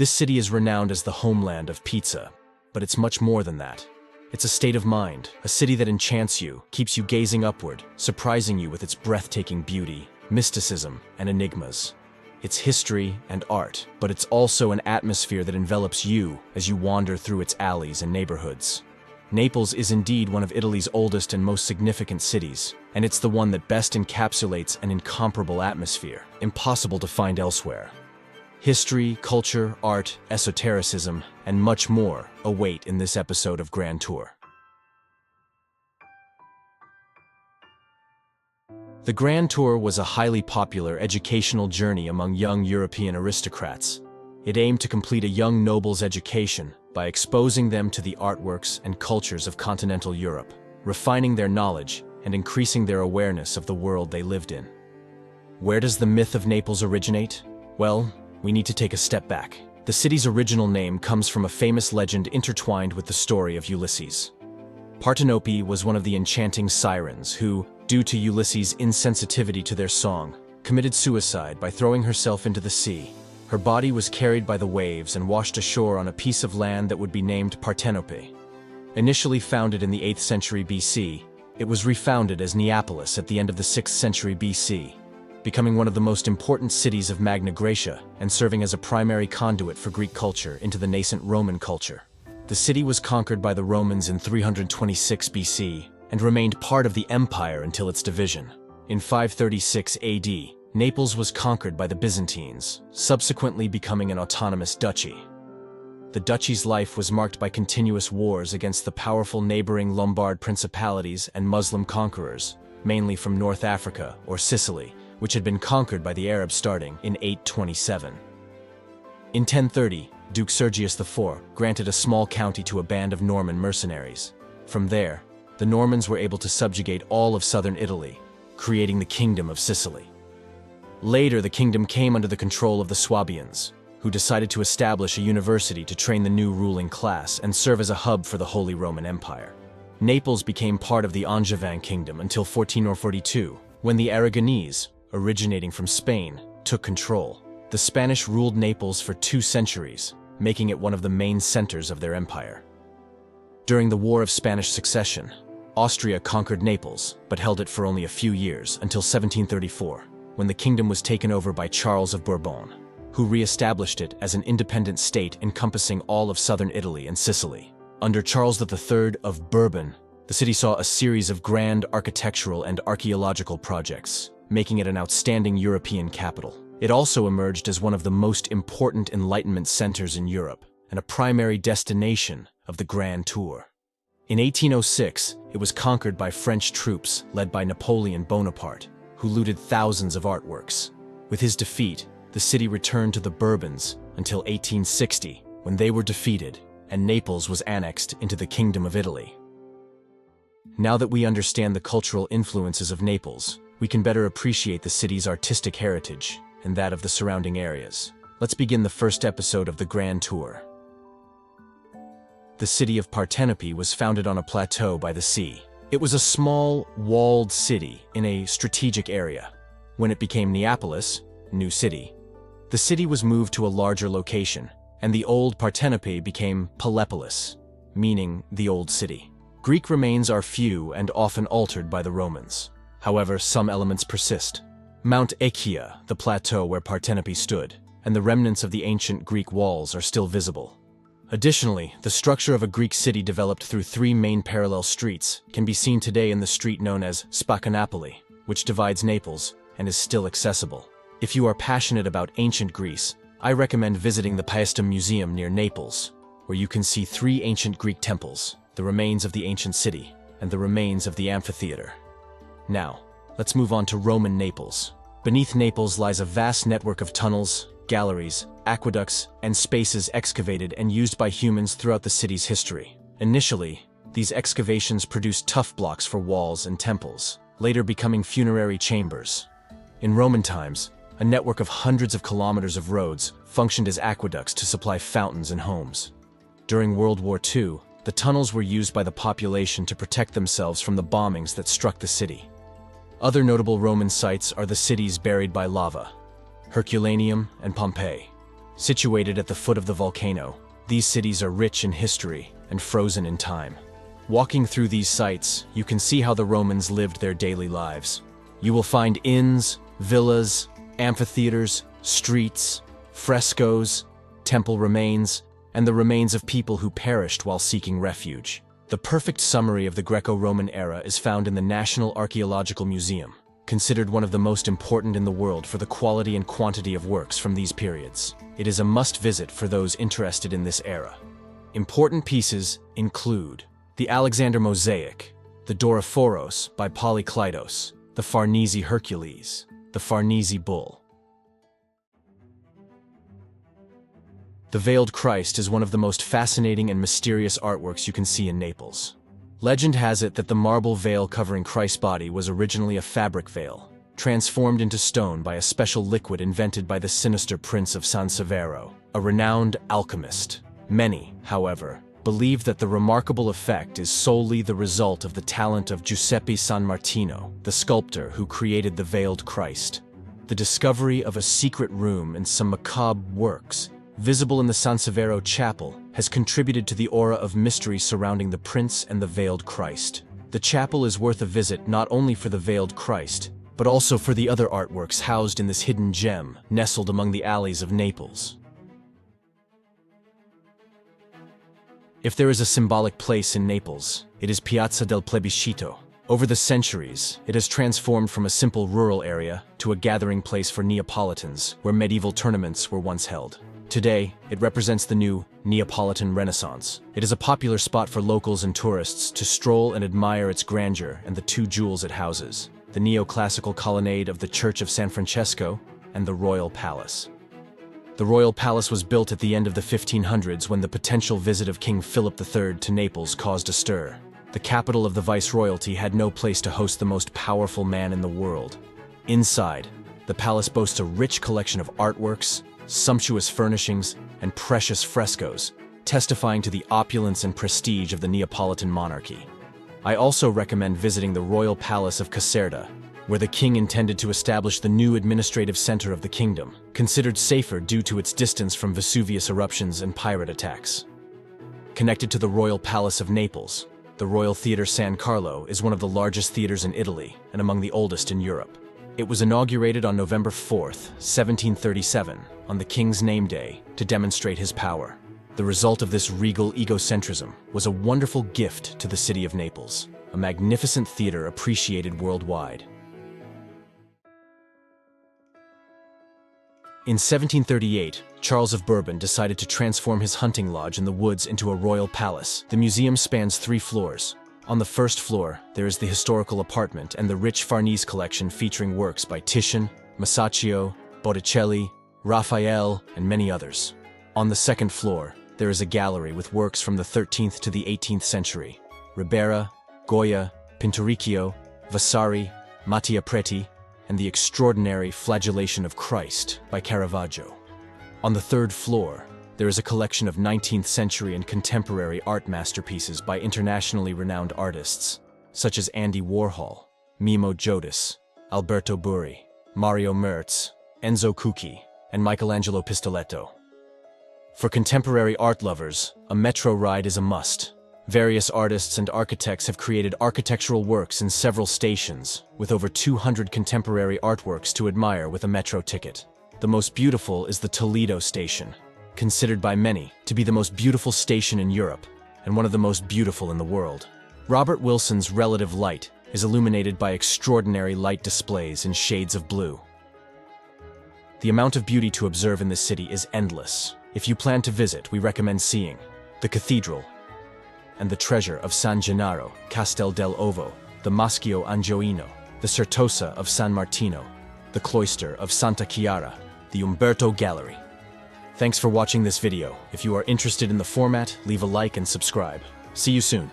This city is renowned as the homeland of pizza, but it's much more than that. It's a state of mind, a city that enchants you, keeps you gazing upward, surprising you with its breathtaking beauty, mysticism, and enigmas. It's history and art, but it's also an atmosphere that envelops you as you wander through its alleys and neighborhoods. Naples is indeed one of Italy's oldest and most significant cities, and it's the one that best encapsulates an incomparable atmosphere, impossible to find elsewhere. History, culture, art, esotericism, and much more await in this episode of Grand Tour. The Grand Tour was a highly popular educational journey among young European aristocrats. It aimed to complete a young noble's education by exposing them to the artworks and cultures of continental Europe, refining their knowledge and increasing their awareness of the world they lived in. Where does the myth of Naples originate? Well, we need to take a step back. The city's original name comes from a famous legend intertwined with the story of Ulysses. Partenope was one of the enchanting sirens who, due to Ulysses' insensitivity to their song, committed suicide by throwing herself into the sea. Her body was carried by the waves and washed ashore on a piece of land that would be named Partenope. Initially founded in the 8th century BC, it was refounded as Neapolis at the end of the 6th century BC, becoming one of the most important cities of Magna Graecia and serving as a primary conduit for Greek culture into the nascent Roman culture. The city was conquered by the Romans in 326 BC and remained part of the empire until its division. In 536 AD, Naples was conquered by the Byzantines, subsequently becoming an autonomous duchy. The duchy's life was marked by continuous wars against the powerful neighboring Lombard principalities and Muslim conquerors, mainly from North Africa or Sicily, which had been conquered by the Arabs starting in 827. In 1030, Duke Sergius IV granted a small county to a band of Norman mercenaries. From there, the Normans were able to subjugate all of southern Italy, creating the Kingdom of Sicily. Later, the kingdom came under the control of the Swabians, who decided to establish a university to train the new ruling class and serve as a hub for the Holy Roman Empire. Naples became part of the Angevin kingdom until 1442, when the Aragonese, originating from Spain, took control. The Spanish ruled Naples for 2 centuries, making it one of the main centers of their empire. During the War of Spanish Succession, Austria conquered Naples, but held it for only a few years until 1734. When the kingdom was taken over by Charles of Bourbon, who re-established it as an independent state encompassing all of southern Italy and Sicily. Under Charles III of Bourbon, the city saw a series of grand architectural and archaeological projects, making it an outstanding European capital. It also emerged as one of the most important Enlightenment centers in Europe and a primary destination of the Grand Tour. In 1806, it was conquered by French troops led by Napoleon Bonaparte, who looted thousands of artworks. With his defeat, the city returned to the Bourbons until 1860, when they were defeated and Naples was annexed into the Kingdom of Italy. Now that we understand the cultural influences of Naples, we can better appreciate the city's artistic heritage and that of the surrounding areas. Let's begin the first episode of the Grand Tour. The city of Partenope was founded on a plateau by the sea. It was a small, walled city in a strategic area. When it became Neapolis, new city, the city was moved to a larger location, and the old Partenope became Pelepolis, meaning the old city. Greek remains are few and often altered by the Romans. However, some elements persist. Mount Achaia, the plateau where Partenope stood, and the remnants of the ancient Greek walls are still visible. Additionally, the structure of a Greek city developed through 3 main parallel streets can be seen today in the street known as Spaccanapoli, which divides Naples and is still accessible. If you are passionate about ancient Greece, I recommend visiting the Paestum Museum near Naples, where you can see 3 ancient Greek temples, the remains of the ancient city, and the remains of the amphitheater. Now, let's move on to Roman Naples. Beneath Naples lies a vast network of tunnels, galleries, aqueducts, and spaces excavated and used by humans throughout the city's history. Initially, these excavations produced tough blocks for walls and temples, later becoming funerary chambers. In Roman times, a network of hundreds of kilometers of roads functioned as aqueducts to supply fountains and homes. During World War II, the tunnels were used by the population to protect themselves from the bombings that struck the city. Other notable Roman sites are the cities buried by lava, Herculaneum and Pompeii. Situated at the foot of the volcano, these cities are rich in history and frozen in time. Walking through these sites, you can see how the Romans lived their daily lives. You will find inns, villas, amphitheaters, streets, frescoes, temple remains, and the remains of people who perished while seeking refuge. The perfect summary of the Greco-Roman era is found in the National Archaeological Museum, considered one of the most important in the world for the quality and quantity of works from these periods. It is a must-visit for those interested in this era. Important pieces include the Alexander Mosaic, the Doraphoros by Polykleitos, the Farnese Hercules, the Farnese Bull. The Veiled Christ is one of the most fascinating and mysterious artworks you can see in Naples. Legend has it that the marble veil covering Christ's body was originally a fabric veil, transformed into stone by a special liquid invented by the sinister Prince of San Severo, a renowned alchemist. Many, however, believe that the remarkable effect is solely the result of the talent of Giuseppe San Martino, the sculptor who created the Veiled Christ. The discovery of a secret room and some macabre works visible in the San Severo chapel has contributed to the aura of mystery surrounding the Prince and the Veiled Christ. The chapel is worth a visit not only for the Veiled Christ, but also for the other artworks housed in this hidden gem nestled among the alleys of Naples. If there is a symbolic place in Naples, it is Piazza del Plebiscito. Over the centuries, it has transformed from a simple rural area to a gathering place for Neapolitans, where medieval tournaments were once held. Today, it represents the new Neapolitan Renaissance. It is a popular spot for locals and tourists to stroll and admire its grandeur and the two jewels it houses, the neoclassical colonnade of the Church of San Francesco and the Royal Palace. The Royal Palace was built at the end of the 1500s when the potential visit of King Philip III to Naples caused a stir. The capital of the viceroyalty had no place to host the most powerful man in the world. Inside, the palace boasts a rich collection of artworks, sumptuous furnishings, and precious frescoes, testifying to the opulence and prestige of the Neapolitan monarchy. I also recommend visiting the Royal Palace of Caserta, where the king intended to establish the new administrative center of the kingdom, considered safer due to its distance from Vesuvius eruptions and pirate attacks. Connected to the Royal Palace of Naples, the Royal Theatre San Carlo is one of the largest theaters in Italy and among the oldest in Europe. It was inaugurated on November 4th, 1737, on the king's name day, to demonstrate his power. The result of this regal egocentrism was a wonderful gift to the city of Naples, a magnificent theater appreciated worldwide. In 1738, Charles of Bourbon decided to transform his hunting lodge in the woods into a royal palace. The museum spans 3 floors. On the first floor, there is the historical apartment and the rich Farnese collection featuring works by Titian, Masaccio, Botticelli, Raphael, and many others. On the second floor, there is a gallery with works from the 13th to the 18th century. Ribera, Goya, Pinturicchio, Vasari, Mattia Preti, and the extraordinary Flagellation of Christ by Caravaggio. On the third floor, there is a collection of 19th century and contemporary art masterpieces by internationally renowned artists, such as Andy Warhol, Mimo Giottis, Alberto Burri, Mario Merz, Enzo Cucchi, and Michelangelo Pistoletto. For contemporary art lovers, a metro ride is a must. Various artists and architects have created architectural works in several stations, with over 200 contemporary artworks to admire with a metro ticket. The most beautiful is the Toledo station, considered by many to be the most beautiful station in Europe and one of the most beautiful in the world. Robert Wilson's relative light is illuminated by extraordinary light displays in shades of blue. The amount of beauty to observe in this city is endless. If you plan to visit, we recommend seeing the cathedral and the treasure of San Gennaro, Castel dell'Ovo, the Maschio Angioino, the Certosa of San Martino, the cloister of Santa Chiara, the Umberto Gallery. Thanks for watching this video. If you are interested in the format, leave a like and subscribe. See you soon.